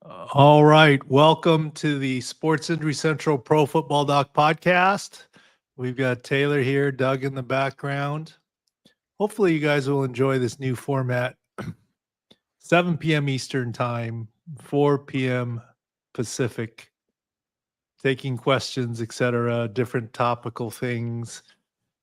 All right. Welcome to the Sports Injury Central Pro Football Doc podcast. We've got Taylor here, Doug in the background. Hopefully, you guys will enjoy this new format. 7 p.m. Eastern Time, 4 p.m. Pacific, taking questions, etc., different topical things.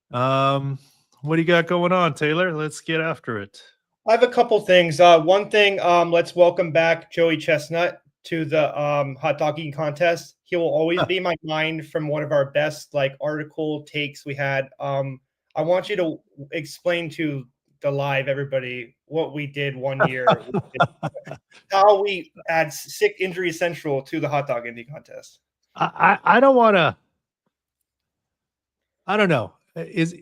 What do you got going on, Taylor? Let's get after it. I have a couple things. One thing, let's welcome back Joey Chestnut to the hot dog eating contest. He will always be in my mind from one of our best article takes we had. I want you to explain to the live everybody what we did one year, how we add sick injury central to the hot dog eating contest. I don't want to. I don't know. Is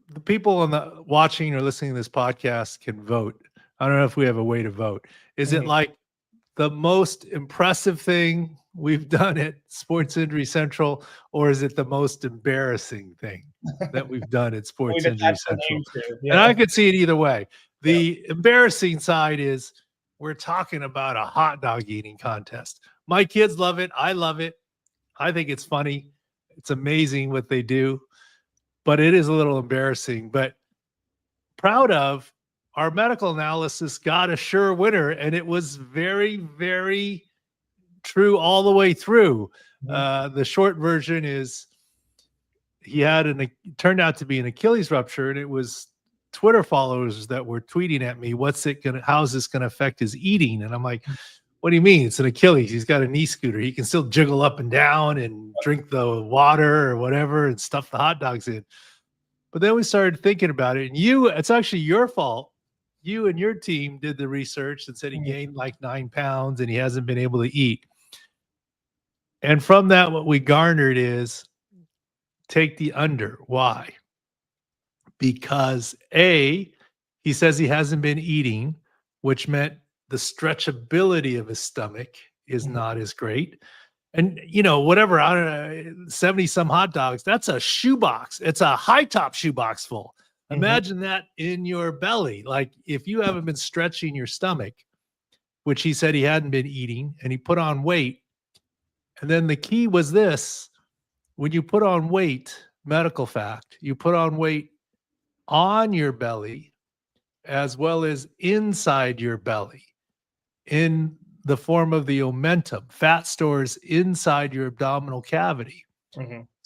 the people on the watching or listening to this podcast can vote? I don't know if we have a way to vote. Is it like the most impressive thing we've done at Sports Injury Central, or is it the most embarrassing thing that we've done at Sports Injury Central? Yeah. And I could see it either way. The embarrassing side is we're talking about a hot dog eating contest. My kids love it. I love it. I think it's funny. It's amazing what they do, but it is a little embarrassing. But proud of our medical analysis got a sure winner, and it was very, very true all the way through. The short version is he had turned out to be an Achilles rupture, and it was Twitter followers that were tweeting at me, how's this going to affect his eating? And I'm like, what do you mean? It's an Achilles. He's got a knee scooter. He can still jiggle up and down and drink the water or whatever and stuff the hot dogs in. But then we started thinking about it, and it's actually your fault. You and your team did the research and said he gained like 9 pounds and he hasn't been able to eat. And from that, what we garnered is take the under. Why? Because he says he hasn't been eating, which meant the stretchability of his stomach is not as great. And, whatever, I don't know, 70 some hot dogs, that's a shoebox. It's a high top shoebox full. Imagine that in your belly. Like if you haven't been stretching your stomach, which he said he hadn't been eating, and he put on weight. And then the key was this: when you put on weight, medical fact, you put on weight on your belly as well as inside your belly in the form of the omentum, fat stores inside your abdominal cavity.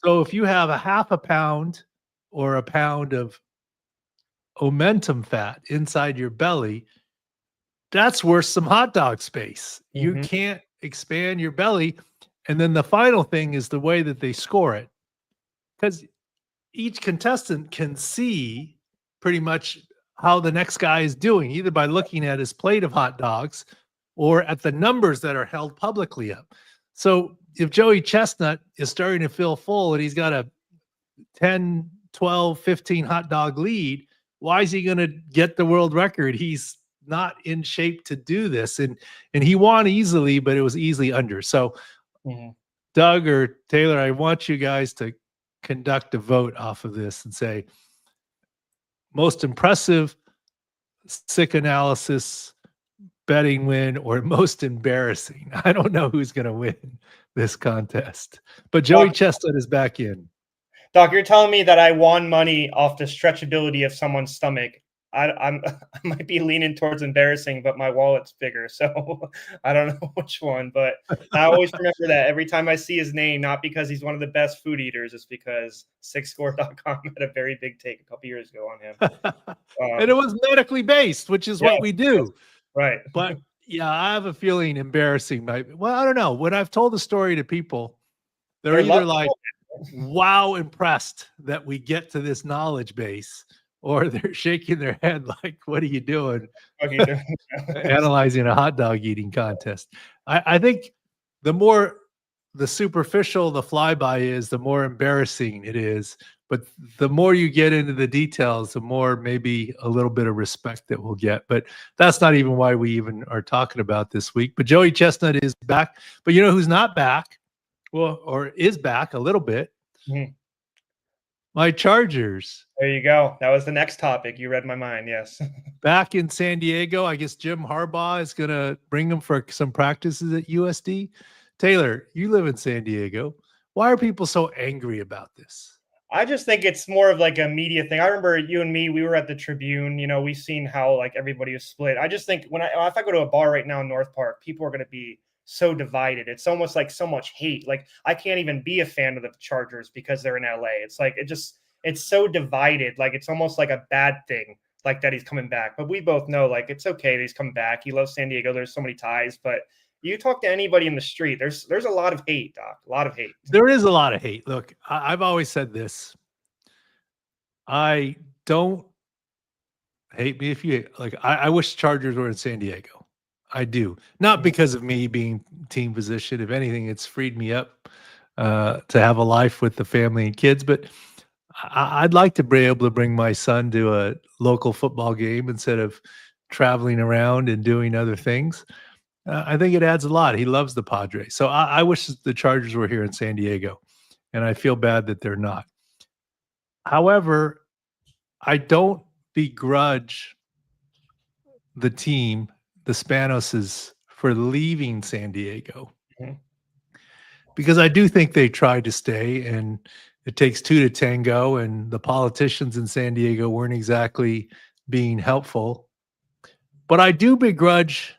So if you have a half a pound or a pound of omentum fat inside your belly, that's worth some hot dog space. You can't expand your belly. And then the final thing is the way that they score it, because each contestant can see pretty much how the next guy is doing, either by looking at his plate of hot dogs or at the numbers that are held publicly up. So if Joey Chestnut is starting to feel full and he's got a 10, 12, 15 hot dog lead, why is he going to get the world record? He's not in shape to do this. And he won easily, but it was easily under. So Doug or Taylor, I want you guys to conduct a vote off of this and say most impressive sick analysis betting win or most embarrassing. I don't know who's going to win this contest, but Joey Chestnut is back in. Doc, you're telling me that I won money off the stretchability of someone's stomach. I might be leaning towards embarrassing, but my wallet's bigger, so I don't know which one. But I always remember that every time I see his name, not because he's one of the best food eaters, it's because SixScore.com had a very big take a couple years ago on him. And it was medically based, which is what we do. Right. But yeah, I have a feeling embarrassing. Well, I don't know. When I've told the story to people, they're either like, wow, impressed that we get to this knowledge base, or they're shaking their head like, what are you doing? Analyzing a hot dog eating contest. I think the more the superficial the flyby is, the more embarrassing it is. But the more you get into the details, the more maybe a little bit of respect that we'll get. But that's not even why we even are talking about this week. But Joey Chestnut is back. But you know who's not back? Well, or is back a little bit. My Chargers. There you go. That was the next topic. You read my mind. Yes. back in San Diego. I guess Jim Harbaugh is going to bring them for some practices at USD. Taylor, you live in San Diego. Why are people so angry about this? I just think it's more of like a media thing. I remember you and me, we were at the Tribune, we've seen how like everybody is split. I just think if I go to a bar right now in North Park, people are going to be so divided. It's almost like so much hate. Like I can't even be a fan of the Chargers because they're in LA. It's like, it's so divided. Like it's almost like a bad thing, like that he's coming back. But we both know like it's okay that he's coming back. He loves San Diego. There's so many ties, but you talk to anybody in the street, there's a lot of hate, Doc. A lot of hate. There is a lot of hate. Look, I've always said this. I don't hate me if you like. I wish Chargers were in San Diego. I do. Not because of me being team physician. If anything, it's freed me up to have a life with the family and kids. But I'd like to be able to bring my son to a local football game instead of traveling around and doing other things. I think it adds a lot. He loves the Padres. So I wish the Chargers were here in San Diego, and I feel bad that they're not. However, I don't begrudge the team, the Spanoses, for leaving San Diego. Because I do think they tried to stay, and it takes two to tango, and the politicians in San Diego weren't exactly being helpful. But I do begrudge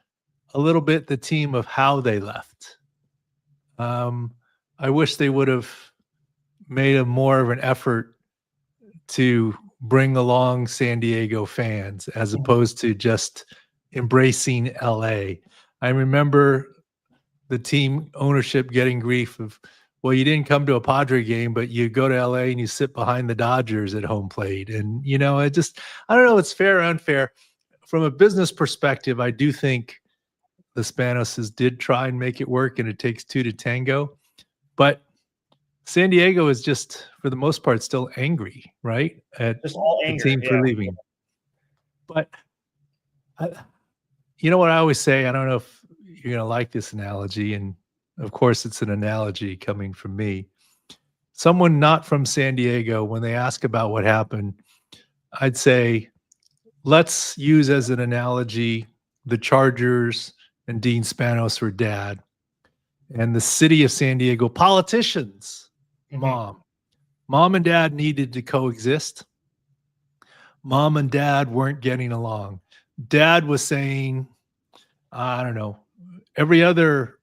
a little bit the team of how they left. I wish they would have made more of an effort to bring along San Diego fans as opposed to just embracing LA. I remember the team ownership getting grief of, well, you didn't come to a Padre game, but you go to LA and you sit behind the Dodgers at home plate. And, I don't know, it's fair or unfair. From a business perspective, I do think the Spanoses did try and make it work, and it takes two to tango. But San Diego is just, for the most part, still angry, right? At just all the anger, team for leaving. But you know what I always say? I don't know if you're going to like this analogy, and of course it's an analogy coming from me. Someone not from San Diego, when they ask about what happened, I'd say, let's use as an analogy the Chargers and Dean Spanos were dad, and the city of San Diego politicians, mom and dad needed to coexist. Mom and dad weren't getting along. Dad was saying, I don't know, every other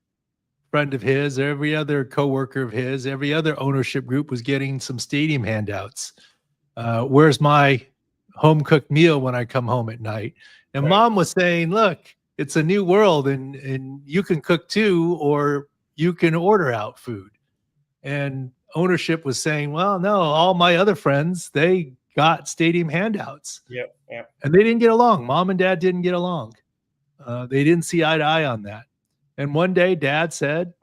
friend of his, every other coworker of his, every other ownership group was getting some stadium handouts. Where's my home cooked meal when I come home at night? And mom was saying, look, it's a new world, and you can cook too, or you can order out food. And ownership was saying, well, no, all my other friends, they got stadium handouts. Yep. And they didn't get along. Mom and dad didn't get along. They didn't see eye to eye on that. And one day dad said,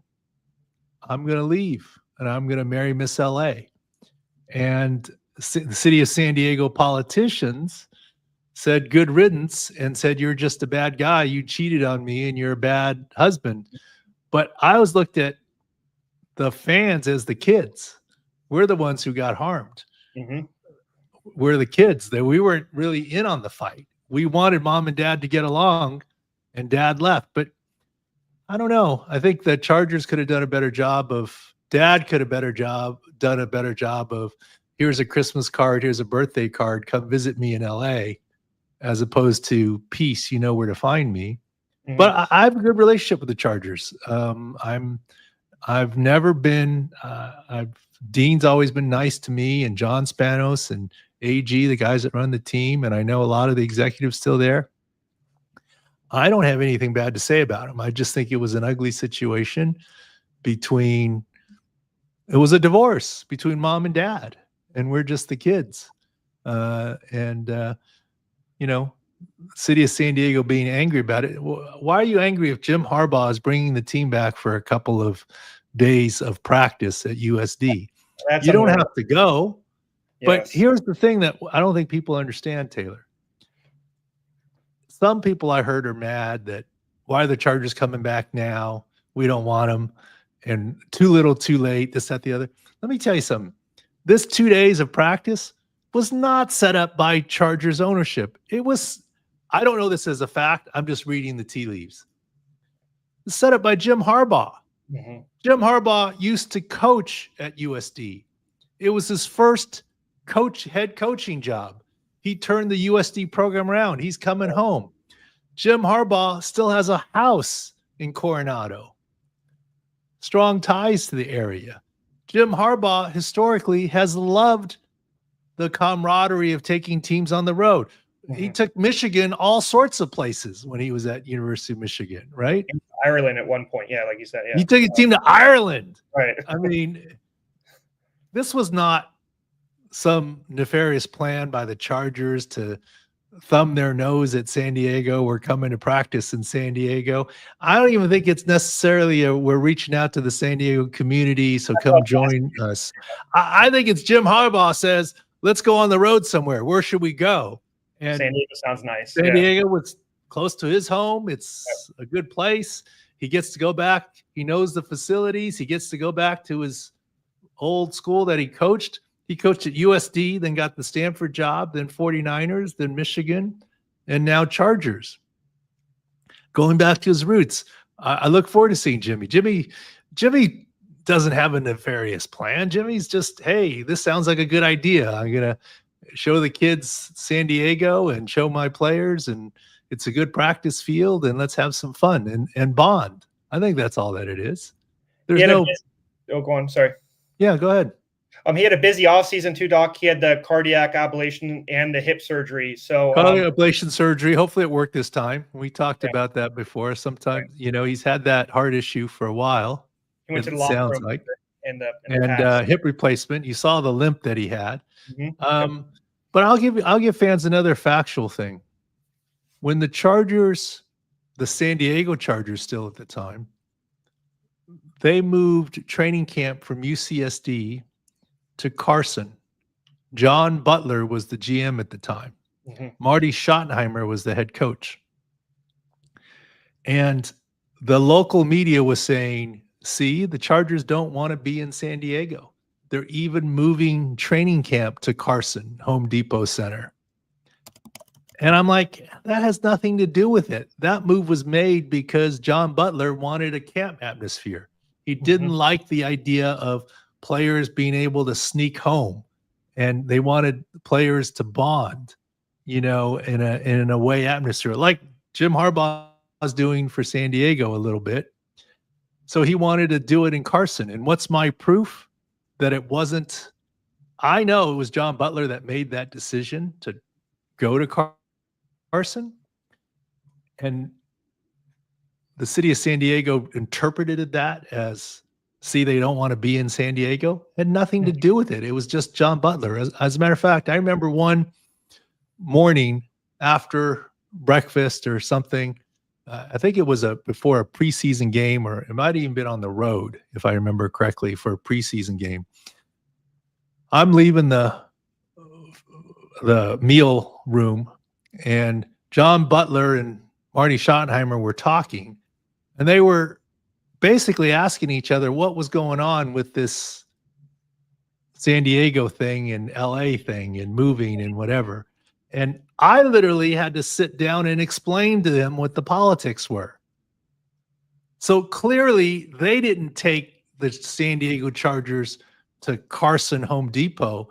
I'm going to leave and I'm going to marry Miss LA. And the city of San Diego politicians said good riddance and said, you're just a bad guy. You cheated on me and you're a bad husband. But I always looked at the fans as the kids. We're the ones who got harmed. We're the kids that we weren't really in on the fight. We wanted mom and dad to get along, and dad left. But I don't know. I think the Chargers could have done a better job of, dad could have done a better job of, here's a Christmas card, here's a birthday card, come visit me in LA, as opposed to peace, you know where to find me. But I have a good relationship with the Chargers. I've never been, Dean's always been nice to me, and John Spanos and AG, the guys that run the team, and I know a lot of the executives still there. I don't have anything bad to say about them. I just think it was an ugly situation it was a divorce between mom and dad, and we're just the kids. City of San Diego being angry about it. Why are you angry if Jim Harbaugh is bringing the team back for a couple of days of practice at USD? You don't have to go. Yes. But here's the thing that I don't think people understand, Taylor. Some people I heard are mad that why are the Chargers coming back now? We don't want them. And too little, too late, this, that, the other. Let me tell you something. This 2 days of practice was not set up by Chargers ownership. It was I don't know this as a fact. I'm just reading the tea leaves. It's set up by Jim Harbaugh. Mm-hmm. Jim Harbaugh used to coach at USD. It was his first head coaching job. He turned the USD program around. He's coming home. Jim Harbaugh still has a house in Coronado. Strong ties to the area. Jim Harbaugh historically has loved the camaraderie of taking teams on the road. Mm-hmm. He took Michigan all sorts of places when he was at University of Michigan, right? In Ireland at one point, yeah, like you said. Yeah. He took a team to Ireland. Right. I mean, this was not some nefarious plan by the Chargers to thumb their nose at San Diego. We're coming to practice in San Diego. I don't even think it's necessarily we're reaching out to the San Diego community, so come join us. I think it's Jim Harbaugh says, let's go on the road somewhere. Where should we go? And San Diego sounds nice. San Diego was close to his home. It's a good place. He gets to go back. He knows the facilities. He gets to go back to his old school that he coached. He coached at USD, then got the Stanford job, then 49ers, then Michigan, and now Chargers. Going back to his roots, I look forward to seeing Jimmy. Jimmy doesn't have a nefarious plan. Jimmy's just, hey, this sounds like a good idea. I'm going to show the kids San Diego and show my players, and it's a good practice field, and let's have some fun and bond. I think that's all that it is. There's no. Oh, go on. Sorry. Yeah, go ahead. He had a busy offseason too, Doc. He had the cardiac ablation and the hip surgery. So cardiac ablation surgery. Hopefully it worked this time. We talked about that before. Sometimes, he's had that heart issue for a while. He went to the locker room like. and hip replacement. You saw the limp that he had. Mm-hmm. But I'll give fans another factual thing. When the San Diego Chargers still at the time, they moved training camp from UCSD to Carson. John Butler was the GM at the time. Mm-hmm. Marty Schottenheimer was the head coach. And the local media was saying, see, the Chargers don't want to be in San Diego. They're even moving training camp to Carson, Home Depot Center. And I'm like, that has nothing to do with it. That move was made because John Butler wanted a camp atmosphere. He didn't like the idea of players being able to sneak home, and they wanted players to bond, in an away atmosphere, like Jim Harbaugh was doing for San Diego a little bit. So he wanted to do it in Carson. And what's my proof that it wasn't? I know it was John Butler that made that decision to go to Carson, and the city of San Diego interpreted that as, see, they don't want to be in San Diego. It had nothing to do with it. It was just John Butler. As a matter of fact, I remember one morning after breakfast or something, I think it was before a preseason game, or it might have even been on the road, if I remember correctly, for a preseason game. I'm leaving the meal room, and John Butler and Marty Schottenheimer were talking, and they were basically asking each other what was going on with this San Diego thing and LA thing and moving and whatever. And I literally had to sit down and explain to them what the politics were. So clearly they didn't take the San Diego Chargers to Carson Home Depot.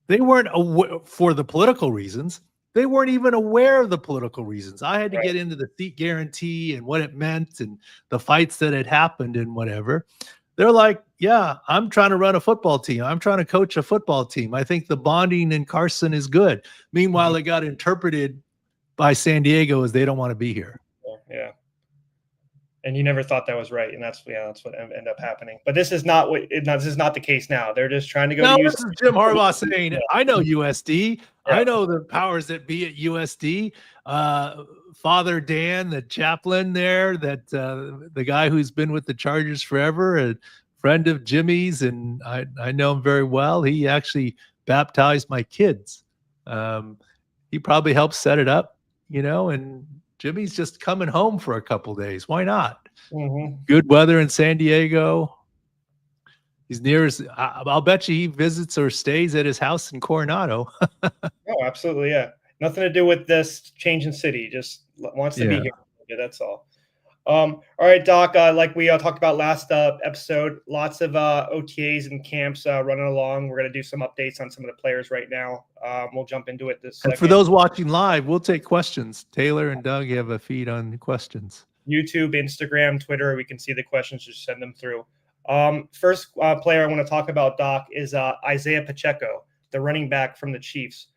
They weren't aware for the political reasons. They weren't even aware of the political reasons. I had to get into the seat guarantee and what it meant and the fights that had happened and whatever. They're like, yeah, I'm trying to run a football team. I'm trying to coach a football team. I think the bonding in Carson is good. Meanwhile, it got interpreted by San Diego as they don't want to be here. Yeah. And you never thought that was right, and that's what ended up happening. But this is not this is not the case now. They're just trying to go. No, this is Jim Harbaugh saying, "I know USD. I know the powers that be at USD. Father Dan, the chaplain there, that the guy who's been with the Chargers forever, a friend of Jimmy's, and I know him very well. He actually baptized my kids. He probably helped set it up, and." Jimmy's just coming home for a couple days. Why not? Good weather in San Diego. He's near I'll bet you he visits or stays at his house in Coronado. Oh, absolutely. Yeah. Nothing to do with this change in city. Just wants to be here. Yeah, that's all. All right, Doc. Like we talked about last episode, lots of OTAs and camps running along. We're going to do some updates on some of the players right now. We'll jump into it this second. And for those watching live, we'll take questions. Taylor and Doug have a feed on questions. YouTube, Instagram, Twitter. We can see the questions. Just send them through. First player I want to talk about, Doc, is Isiah Pacheco, the running back from the Chiefs.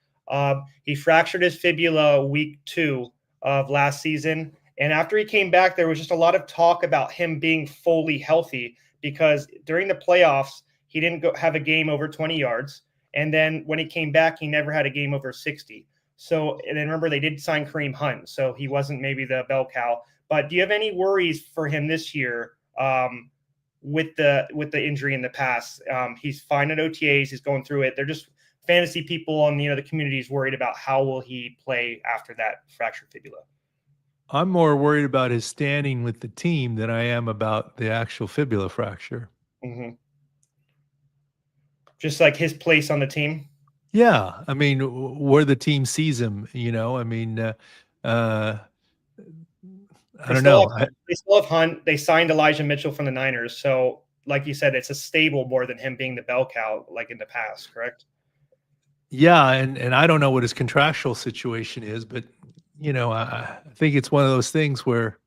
He fractured his fibula week 2 of last season. And after he came back, there was just a lot of talk about him being fully healthy because during the playoffs, he didn't have a game over 20 yards. And then when he came back, he never had a game over 60. So, and then remember, they did sign Kareem Hunt, so he wasn't maybe the bell cow. But do you have any worries for him this year with the injury in the past? He's fine at OTAs. He's going through it. They're just fantasy people on the community is worried about how will he play after that fractured fibula. I'm more worried about his standing with the team than I am about the actual fibula fracture. Mm-hmm. Just like his place on the team. Yeah, I mean, where the team sees him, I mean, I don't know. They still have Hunt. They signed Elijah Mitchell from the Niners. So, like you said, it's a stable more than him being the bell cow like in the past, correct? Yeah, and I don't know what his contractual situation is, but, I think it's one of those things where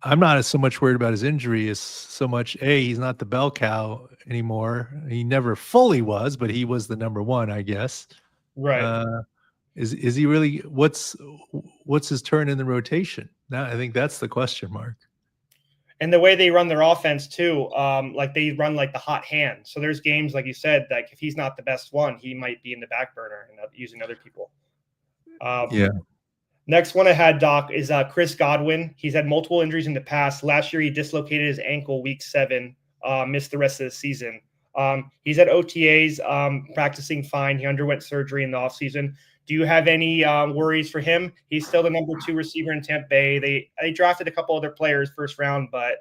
I'm not so much worried about his injury as so much, he's not the bell cow anymore. He never fully was, but he was the number one, I guess. Right. Is he really? What's his turn in the rotation? Now, I think that's the question mark. And the way they run their offense too, like they run like the hot hand. So there's games, like you said, like if he's not the best one, he might be in the back burner and using other people. Yeah. Next one I had, Doc, is Chris Godwin. He's had multiple injuries in the past. Last year, he dislocated his ankle week 7, missed the rest of the season. He's at OTAs, practicing fine. He underwent surgery in the offseason. Do you have any worries for him? He's still the number 2 receiver in Tampa Bay. They drafted a couple other players first round, but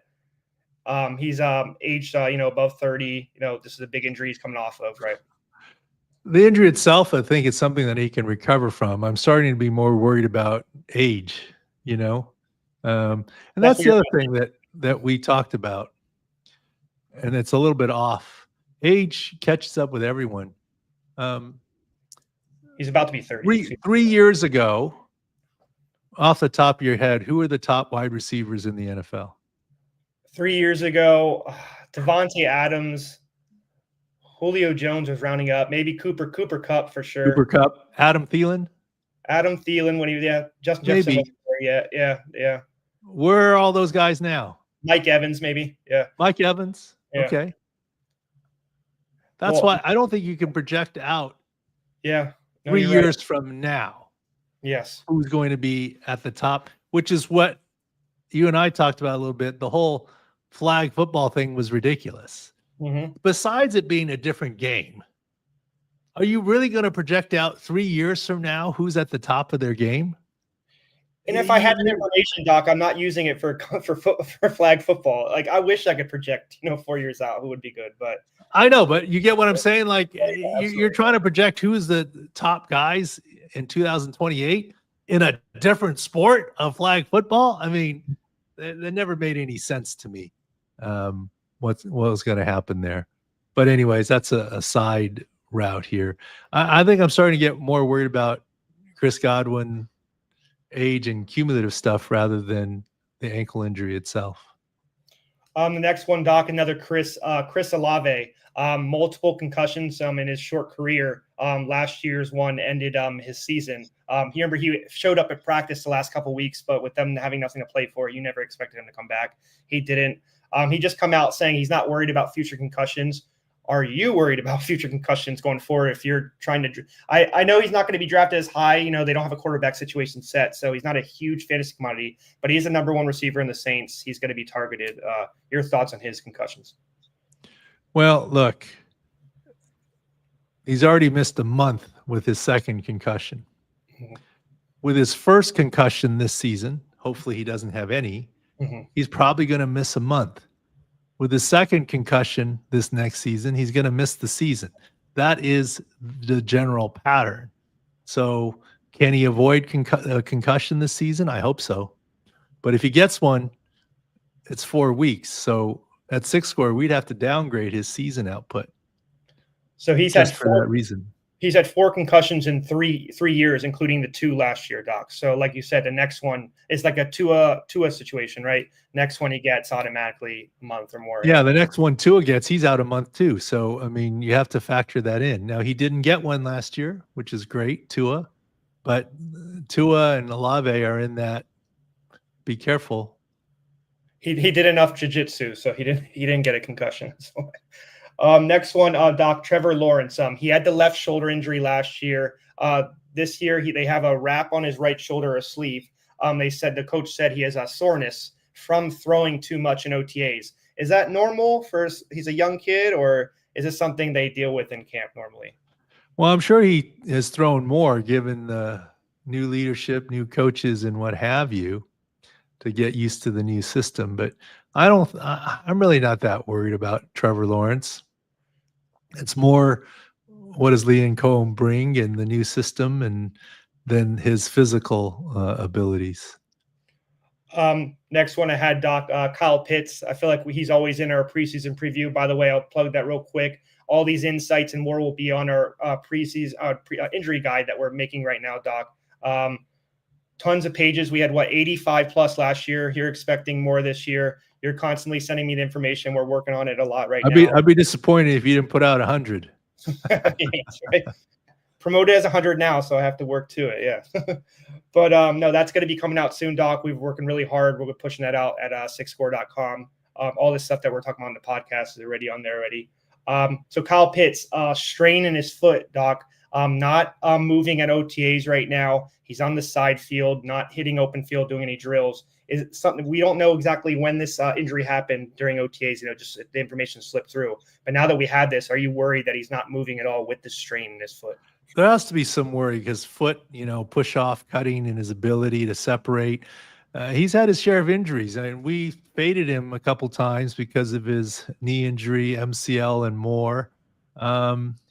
he's aged, above 30. This is a big injury he's coming off of, right? The injury itself, I think, is something that he can recover from. I'm starting to be more worried about age, and that's the other thing that we talked about, and it's a little bit off. Age catches up with everyone. He's about to be 30. 3 years ago, off the top of your head, who are the top wide receivers in the NFL? 3 years ago, Devontae Adams, Julio Jones was rounding up. Maybe Cooper Kupp for sure. Cooper Kupp, Adam Thielen when he was Justin Jefferson. Maybe. Yeah. Where are all those guys now? Mike Evans, maybe. Yeah. Mike Evans. Yeah. Okay. That's why I don't think you can project out. Yeah. 3 years from now. Yes. Who's going to be at the top, which is what you and I talked about a little bit. The whole flag football thing was ridiculous. Mm-hmm. Besides it being a different game, are you really going to project out 3 years from now who's at the top of their game? And if I had that information, Doc, I'm not using it for flag football. Like I wish I could project, 4 years out who would be good, but I know, but you get what I'm saying? Like you're trying to project who's the top guys in 2028 in a different sport of flag football. I mean, that never made any sense to me. What was going to happen there? But anyways, that's a side route here. I think I'm starting to get more worried about Chris Godwin, age and cumulative stuff rather than the ankle injury itself. The next one, Doc, another Chris Olave, multiple concussions in his short career. Last year's one ended his season. He showed up at practice the last couple of weeks, but with them having nothing to play for, you never expected him to come back. He didn't. He just come out saying he's not worried about future concussions. Are you worried about future concussions going forward? If you're trying to, I know he's not going to be drafted as high. They don't have a quarterback situation set, so he's not a huge fantasy commodity. But he's the number 1 receiver in the Saints. He's going to be targeted. Your thoughts on his concussions? Well, look, he's already missed a month with his second concussion. Mm-hmm. With his first concussion this season, hopefully he doesn't have any. Mm-hmm. He's probably going to miss a month. With his second concussion this next season, he's going to miss the season. That is the general pattern. So can he avoid concussion this season? I hope so. But if he gets one, it's 4 weeks. So at 6 score, we'd have to downgrade his season output. So he's just had for that reason. He's had 4 concussions in three years, including the 2 last year, Doc. So like you said, the next one is like a Tua situation, right? Next one he gets automatically a month or more. Yeah, the next one Tua gets, he's out a month too. So, I mean, you have to factor that in. Now, he didn't get one last year, which is great, Tua. But Tua and Olave are in that be careful. He did enough jiu-jitsu, so he didn't get a concussion. So. Next one, Doc, Trevor Lawrence. He had the left shoulder injury last year. This year, they have a wrap on his right shoulder or sleeve. The coach said he has a soreness from throwing too much in OTAs. Is that normal he's a young kid, or is this something they deal with in camp normally? Well, I'm sure he has thrown more given the new leadership, new coaches, and what have you, to get used to the new system. But I'm really not that worried about Trevor Lawrence. It's more, what does Liam Cohen bring in the new system, and then his physical abilities. Next one I had, Doc, Kyle Pitts. I feel like he's always in our preseason preview. By the way, I'll plug that real quick. All these insights and more will be on our preseason injury guide that we're making right now, Doc. Tons of pages. We had 85 plus last year. You're expecting more this year. You're constantly sending me the information. We're working on it a lot now. I'd be disappointed if you didn't put out 100. That's right. Promoted as 100 now, so I have to work to it. Yeah. But no, that's going to be coming out soon, Doc. We're working really hard. We're pushing that out at 6score.com. All this stuff that we're talking about on the podcast is already on there already. So Kyle Pitts, strain in his foot, Doc. Not moving at OTAs right now. He's on the side field, not hitting open field, doing any drills. Is it something we don't know exactly when this injury happened during OTAs? Just the information slipped through. But now that we had this, are you worried that he's not moving at all with the strain in his foot? There has to be some worry because foot, push off cutting and his ability to separate. He's had his share of injuries. I mean, we faded him a couple times because of his knee injury, MCL, and more.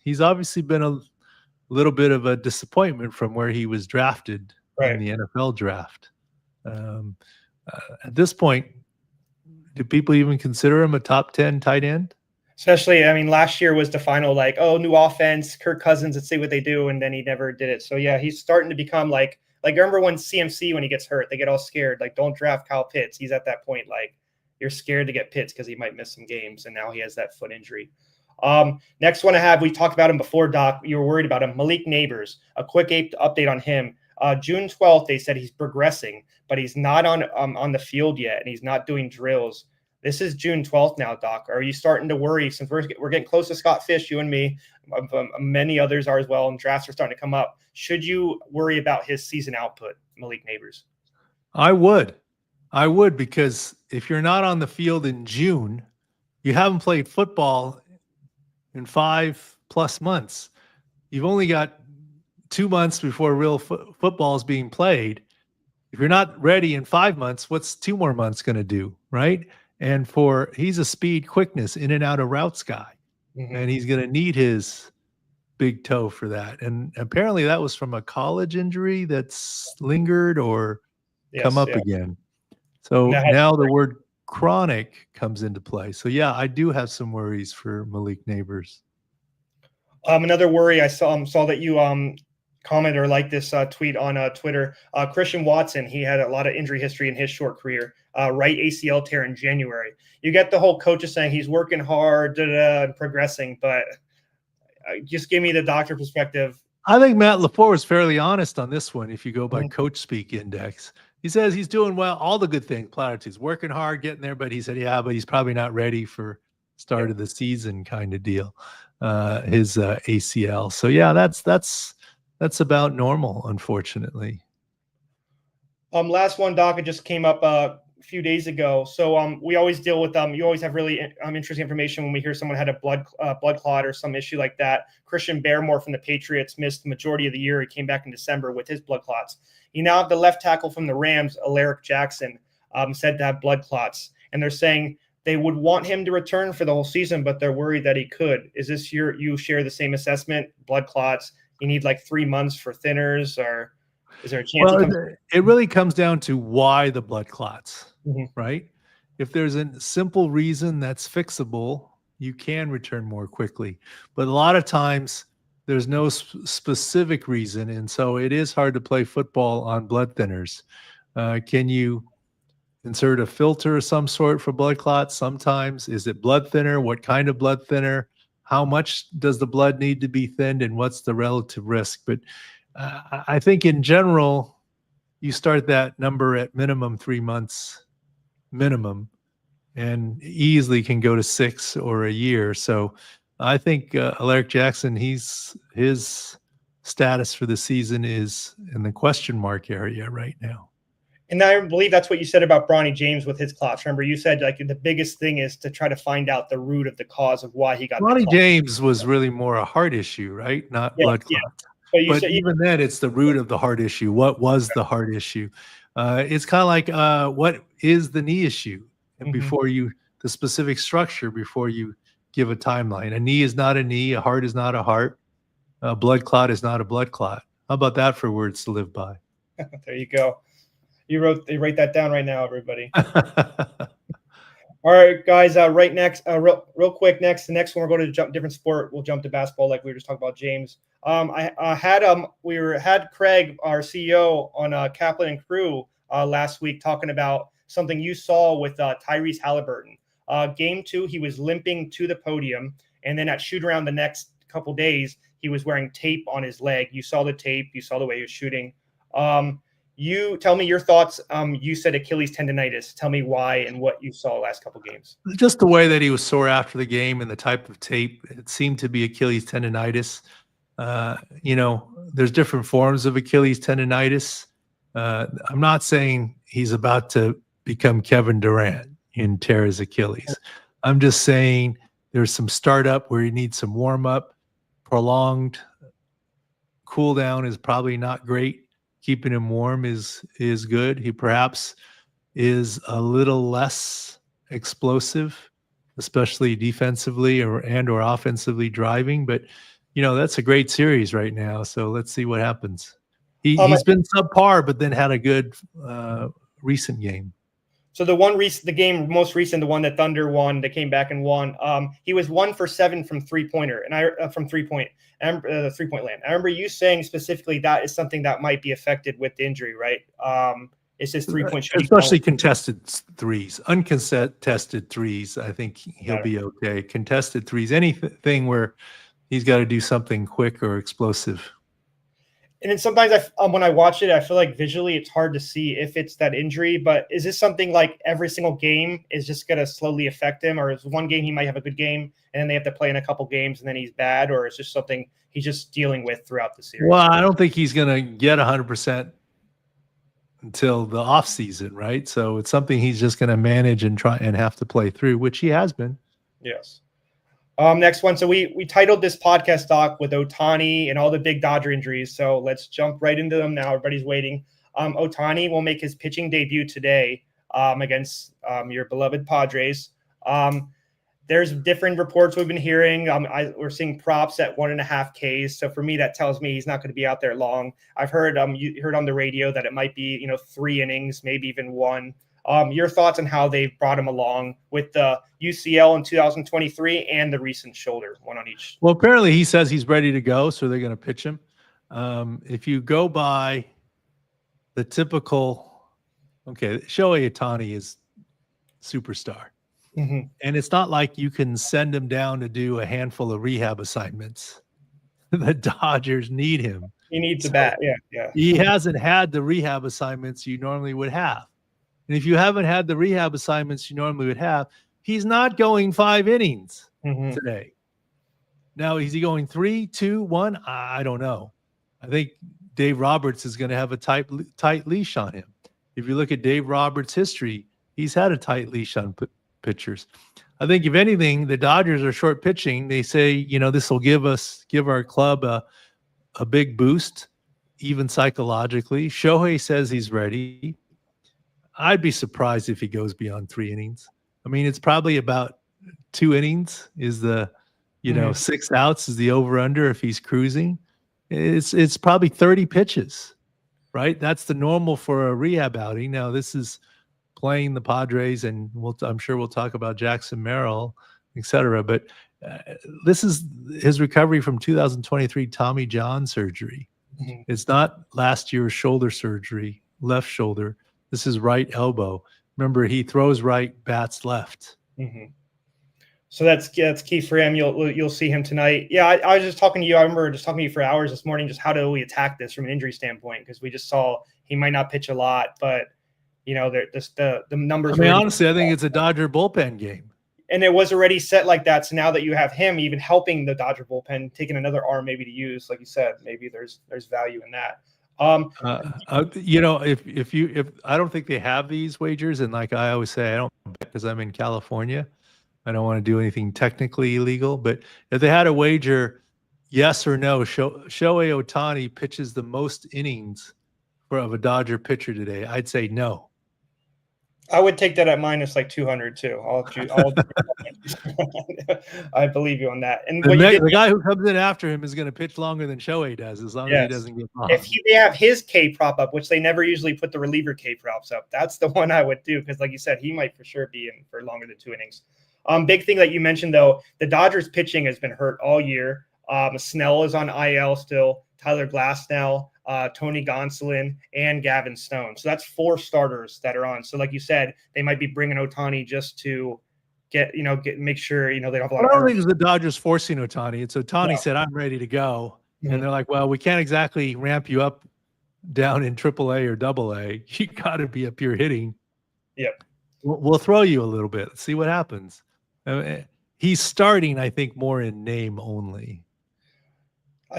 He's obviously been a little bit of a disappointment from where he was drafted in the NFL draft. At this point, do people even consider him a top 10 tight end? Especially, I mean, last year was the final, new offense, Kirk Cousins, let's see what they do. And then he never did it. So yeah, he's starting to become like remember when CMC, when he gets hurt, they get all scared. Don't draft Kyle Pitts. He's at that point, you're scared to get Pitts because he might miss some games. And now he has that foot injury. Next one I have, we talked about him before, Doc. You were worried about him. Malik Nabers, a quick update on him. June 12th, they said he's progressing, but he's not on the field yet, and he's not doing drills. This is June 12th now, Doc. Are you starting to worry, since we're getting close to Scott Fish, you and me, many others are as well, and drafts are starting to come up. Should you worry about his season output, Malik Nabers? I would, because if you're not on the field in June, you haven't played football in 5+ months. You've only got 2 months before real football is being played. If you're not ready in 5 months, what's 2 more months going to do, right? And he's a speed, quickness, in and out of routes guy. Mm-hmm. And he's going to need his big toe for that. And apparently that was from a college injury that's lingered or come up again. So now the word chronic comes into play. So yeah, I do have some worries for Malik Nabers. Another worry, I saw that you comment or like this tweet on Twitter. Christian Watson, he had a lot of injury history in his short career. Right ACL tear in January. You get the whole coaches saying he's working hard, and progressing, but just give me the doctor perspective. I think Matt LaFleur was fairly honest on this one. If you go by Coach Speak Index, he says he's doing well, all the good things, platitudes, working hard, getting there. But he said, but he's probably not ready for start of the season kind of deal. His ACL. So yeah, that's about normal, unfortunately. Last one, Doc, it just came up a few days ago. So we always deal with you always have really interesting information when we hear someone had a blood clot or some issue like that. Christian Barmore from the Patriots missed the majority of the year. He came back in December with his blood clots. You now have the left tackle from the Rams, Alaric Jackson, said to have blood clots. And they're saying they would want him to return for the whole season, but they're worried that he could. Is this you share the same assessment? Blood clots, you need like 3 months for thinners, or is there a chance he Well, comes? it really comes down to why the blood clots, Mhm. right? If there's a simple reason that's fixable, you can return more quickly. But a lot of times there's no specific reason. And so it is hard to play football on blood thinners. Can you insert a filter of some sort for blood clots? Sometimes. Is it blood thinner? What kind of blood thinner? How much does the blood need to be thinned? And what's the relative risk? But I think in general, you start that number at minimum 3 months minimum and easily can go to 6 or a year. So I think Alaric Jackson, his status for the season is in the question mark area right now. And I believe that's what you said about Bronny James with his clots. Remember, you said like the biggest thing is to try to find out the root of the cause of why he got the Bronny clots. James was really more a heart issue, right? Not blood clots. But even then, it's the root of the heart issue. What was the heart issue? It's kind of like what is the knee issue? And before you, the specific structure, before you give a timeline. A knee is not a knee. A heart is not a heart. A blood clot is not a blood clot. How about that for words to live by? There you go. You write that down right now, everybody. All right, guys. Right next, real quick. The next one we're going to different sport. We'll jump to basketball, like we were just talking about James. I had Craig, our CEO, on Kaplan and Crew last week talking about something you saw with Tyrese Haliburton. Game 2, he was limping to the podium, and then at shoot around the next couple days, he was wearing tape on his leg. You saw the tape. You saw the way he was shooting. You tell me your thoughts. You said Achilles tendonitis. Tell me why and what you saw last couple games. Just the way that he was sore after the game and the type of tape, it seemed to be Achilles tendonitis. There's different forms of Achilles tendonitis. I'm not saying he's about to become Kevin Durant and tear his Achilles. I'm just saying there's some startup where you need some warm up. Prolonged cool down is probably not great. Keeping him warm is good. He perhaps is a little less explosive, especially defensively or offensively driving. But that's a great series right now. So let's see what happens. He's been subpar, but then had a good recent game. So the most recent, the one that Thunder won, they came back and won. He was 1 for 7 from three-pointer, and from three-point land. I remember you saying specifically that is something that might be affected with the injury, right? It's just 3-point shooting, especially contested threes, uncontested threes. I think he'll be okay. Contested threes, anything where he's got to do something quick or explosive. And then sometimes when I watch it, I feel like visually it's hard to see if it's that injury. But is this something like every single game is just going to slowly affect him? Or is one game he might have a good game and then they have to play in a couple games and then he's bad? Or is just something he's just dealing with throughout the series? Well, I don't think he's going to get 100% until the offseason, right? So it's something he's just going to manage and try and have to play through, which he has been. Yes. Next one. So we titled this podcast doc with Ohtani and all the big Dodger injuries. So let's jump right into them now. Everybody's waiting. Ohtani will make his pitching debut today against your beloved Padres. There's different reports we've been hearing. We're seeing props at 1.5 Ks. So for me, that tells me he's not going to be out there long. I've heard you heard on the radio that it might be 3 innings, maybe even 1. Your thoughts on how they brought him along with the UCL in 2023 and the recent shoulder, one on each? Well, apparently he says he's ready to go, so they're going to pitch him. If you go by the typical, Shohei Ohtani is superstar. Mm-hmm. And it's not like you can send him down to do a handful of rehab assignments. The Dodgers need him. He needs the bat. Yeah. He hasn't had the rehab assignments you normally would have. And if you haven't had the rehab assignments you normally would have, he's not going 5 innings today. Now, is he going 3, 2, 1? I don't know. I think Dave Roberts is going to have a tight leash on him. If you look at Dave Roberts' history, he's had a tight leash on pitchers. I think if anything, the Dodgers are short pitching. They say, this will give our club a big boost, even psychologically. Shohei says he's ready. I'd be surprised if he goes beyond 3 innings. I mean, it's probably about 2 innings is the, 6 outs is the over under if he's cruising. it's probably 30 pitches, right? That's the normal for a rehab outing. Now this is playing the Padres, and I'm sure we'll talk about Jackson Merrill, etc. But this is his recovery from 2023 Tommy John surgery. Mhm. It's not last year's shoulder surgery, left shoulder. This is right elbow. Remember, he throws right, bats left. Mm-hmm. So that's key for him. You'll see him tonight. Yeah, I was just talking to you. I remember just talking to you for hours this morning. Just how do we attack this from an injury standpoint? Because we just saw he might not pitch a lot, but the numbers. I mean, honestly, I think it's a Dodger bullpen game. And it was already set like that. So now that you have him even helping the Dodger bullpen, taking another arm maybe to use, like you said, maybe there's value in that. If I don't think they have these wagers, and like I always say, I don't bet because I'm in California. I don't want to do anything technically illegal, but if they had a wager, yes or no, Shohei Ohtani pitches the most innings of a Dodger pitcher today, I'd say no. I would take that at minus like 200 too. I believe you on that. And the guy who comes in after him is going to pitch longer than Shohei does, as long as he doesn't get off. If they have his K prop up, which they never usually put the reliever K props up, that's the one I would do because, like you said, he might for sure be in for longer than 2 innings. Big thing that you mentioned though, the Dodgers pitching has been hurt all year. Snell is on IL still. Tyler Glasnow, Tony Gonsolin, and Gavin Stone. So that's 4 starters that are on. So like you said, they might be bringing Ohtani just to make sure they don't have a lot. I don't think it's the Dodgers forcing Ohtani. It's Ohtani said, "I'm ready to go," and they're like, "Well, we can't exactly ramp you up down in AAA or AA. You got to be up here hitting. Yep, we'll throw you a little bit. Let's see what happens." He's starting, I think, more in name only.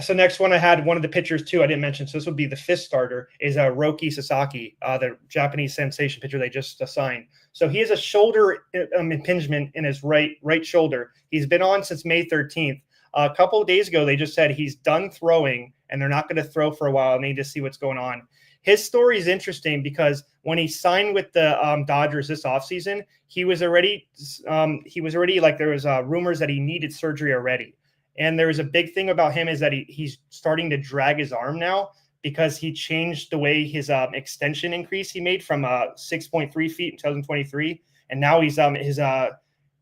So next one I had one of the pitchers too. I didn't mention. So this would be the 5th starter is Roki Sasaki, the Japanese sensation pitcher they just assigned. So he has a shoulder impingement in his right shoulder. He's been on since May 13th. A couple of days ago, they just said he's done throwing and they're not going to throw for a while. They need to see what's going on. His story is interesting because when he signed with the Dodgers this offseason, he was already like there was rumors that he needed surgery already. And there was a big thing about him is that he's starting to drag his arm now because he changed the way his extension increase he made from 6.3 feet in 2023. And now he's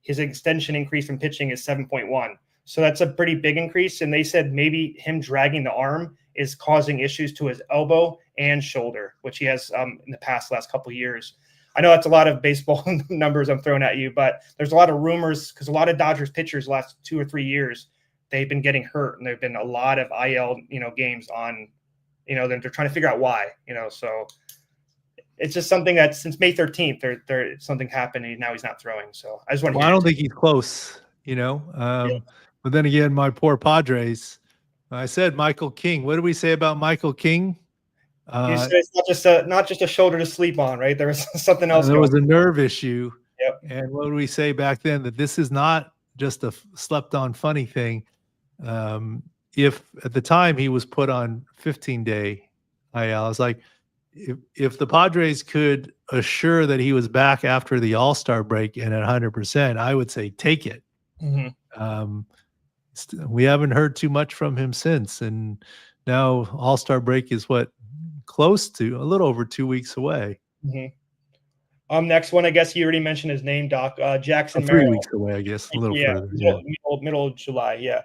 his extension increase from pitching is 7.1. So that's a pretty big increase. And they said maybe him dragging the arm is causing issues to his elbow and shoulder, which he has in the last couple of years. I know that's a lot of baseball numbers I'm throwing at you, but there's a lot of rumors because a lot of Dodgers pitchers last 2 or 3 years, they've been getting hurt, and there've been a lot of IL, games on, they're trying to figure out why, so it's just something that since May 13th, something happened and now he's not throwing. So I just want to. Well, I don't think he's close, but then again, my poor Padres. I said Michael King. What did we say about Michael King? You said it's not just a shoulder to sleep on, right? There was something else. There was a nerve issue. Yep. And what did we say back then? That this is not just a slept-on funny thing. If at the time he was put on 15-day IL, I was like, if the Padres could assure that he was back after the All-Star break and at 100%, I would say take it. Mm-hmm. We haven't heard too much from him since, and now All-Star break is close to a little over 2 weeks away. Mm-hmm. Next one, I guess you already mentioned his name, Doc. Jackson 3 Merrill. weeks away, I guess, a little further. Middle of July. Yeah.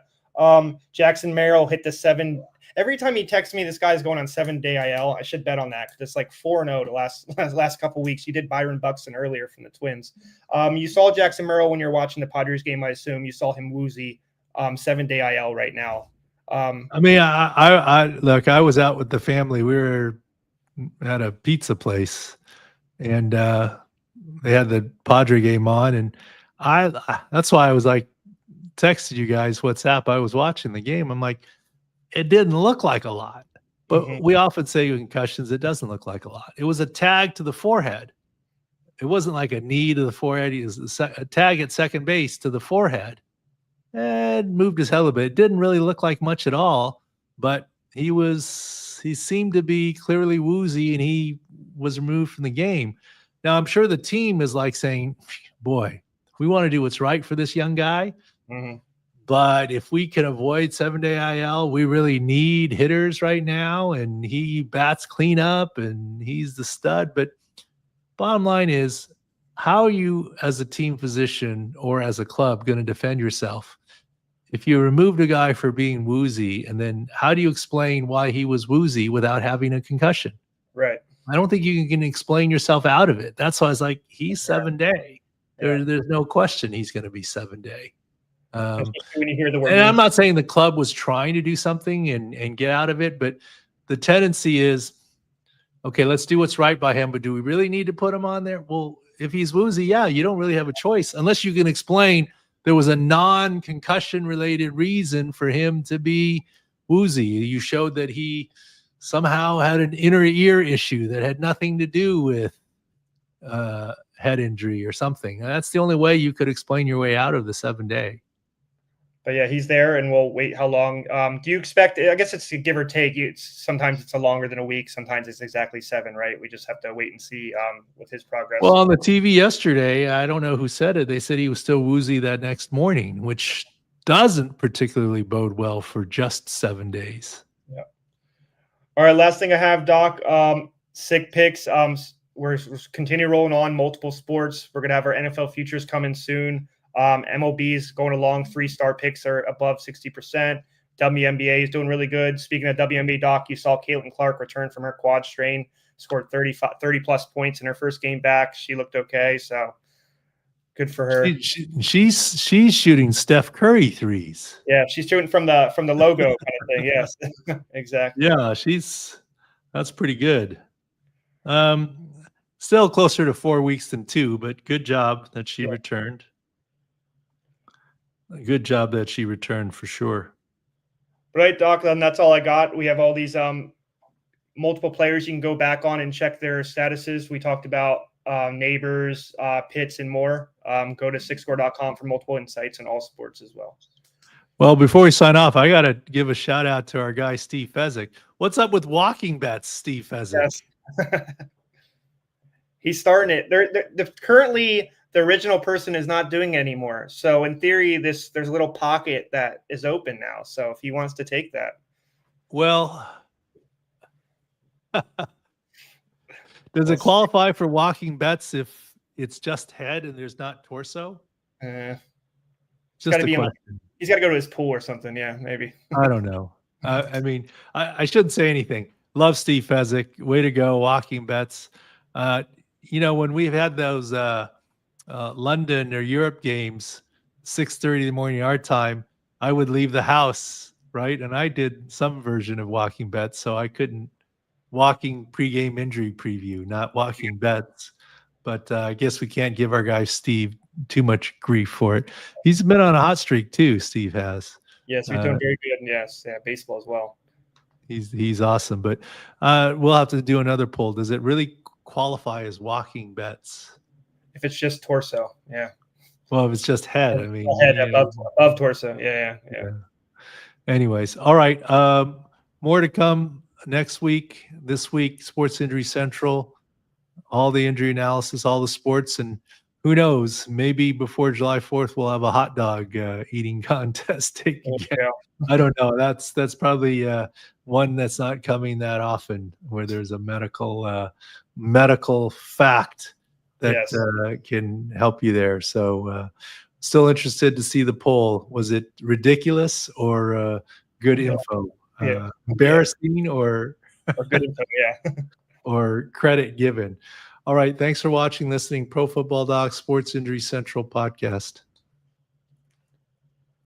Jackson Merrill hit the 7. Every time he texts me, this guy's going on 7-day IL. I should bet on that because it's like 4-0 the last couple of weeks. You did Byron Buxton earlier from the Twins. You saw Jackson Merrill when you're watching the Padres game. I assume you saw him woozy. 7-day IL right now. I mean, I look. I was out with the family. We were at a pizza place, and they had the Padre game on, and that's why I was like, texted you guys WhatsApp. I was watching the game. I'm like, it didn't look like a lot, but we often say concussions, it doesn't look like a lot. It was a tag to the forehead. It wasn't like a knee to the forehead. It was a tag at second base to the forehead. And moved his head a bit. It didn't really look like much at all, but he seemed to be clearly woozy, and he was removed from the game. Now, I'm sure the team is like saying, boy, we want to do what's right for this young guy, But if we can avoid 7-day IL, we really need hitters right now. And he bats cleanup and he's the stud. But bottom line is, how are you as a team physician or as a club going to defend yourself if you removed a guy for being woozy? And then how do you explain why he was woozy without having a concussion? Right. I don't think you can explain yourself out of it. That's why I was like, he's 7-day. There's no question he's going to be 7-day. When you hear the word, and I'm not saying the club was trying to do something and get out of it, but the tendency is, okay, let's do what's right by him, but do we really need to put him on there? Well, if he's woozy, yeah, you don't really have a choice unless you can explain there was a non-concussion related reason for him to be woozy. You showed that he somehow had an inner ear issue that had nothing to do with head injury or something. And that's the only way you could explain your way out of the 7-day. But yeah, he's there, and we'll wait. How long? Do you expect? I guess it's a give or take. Sometimes it's a longer than a week. Sometimes it's exactly 7. Right? We just have to wait and see with his progress. Well, on the TV yesterday, I don't know who said it. They said he was still woozy that next morning, which doesn't particularly bode well for just 7 days. Yeah. All right. Last thing I have, Doc. Sick picks. We're continue rolling on multiple sports. We're gonna have our NFL futures coming soon. MLB's going along. 3-star picks are above 60%. WNBA is doing really good. Speaking of WNBA, Doc, you saw Caitlin Clark return from her quad strain, scored 30 plus points in her first game back. She looked okay, so good for her. She's shooting Steph Curry threes. Yeah, she's shooting from the logo kind of thing. Yes, exactly. Yeah, that's pretty good. Still closer to 4 weeks than 2, but good job that she returned. Good job that she returned for sure. Right, Doc, then that's all I got. We have all these multiple players you can go back on and check their statuses. We talked about Nabers, Pitts, and more. Go to sixscore.com for multiple insights on all sports as well. Well, before we sign off, I got to give a shout out to our guy, Steve Fezzik. What's up with walking bets, Steve Fezzik? Yes. He's starting it. They're currently the original person is not doing it anymore. So in theory, there's a little pocket that is open now. So if he wants to take that. Well, does it qualify for walking bets if it's just head and there's not torso? Just a question. He's got to go to his pool or something. Yeah, maybe. I don't know. I mean, I shouldn't say anything. Love Steve Fezzik. Way to go, walking bets. When we've had those London or Europe games, 6:30 in the morning our time, I would leave the house, right? And I did some version of walking bets, so I couldn't walking pregame injury preview, not walking bets. But I guess we can't give our guy Steve too much grief for it. He's been on a hot streak too, Steve has. Yes, he's doing very good. Yes, yeah, baseball as well. He's awesome. But we'll have to do another poll. Does it really qualify as walking bets? If it's just torso, yeah. Well, if it's just head, I mean, head above torso, yeah. Anyways, all right. More to come next week. This week, Sports Injury Central, all the injury analysis, all the sports, and who knows? Maybe before July 4th, we'll have a hot dog eating contest taken. I don't know. That's probably one that's not coming that often, where there's a medical fact that can help you there. So still interested to see the poll. Was it ridiculous or good info? Embarrassing or good info, yeah. or credit given. All right. Thanks for watching, listening. Pro Football Doc Sports Injury Central podcast.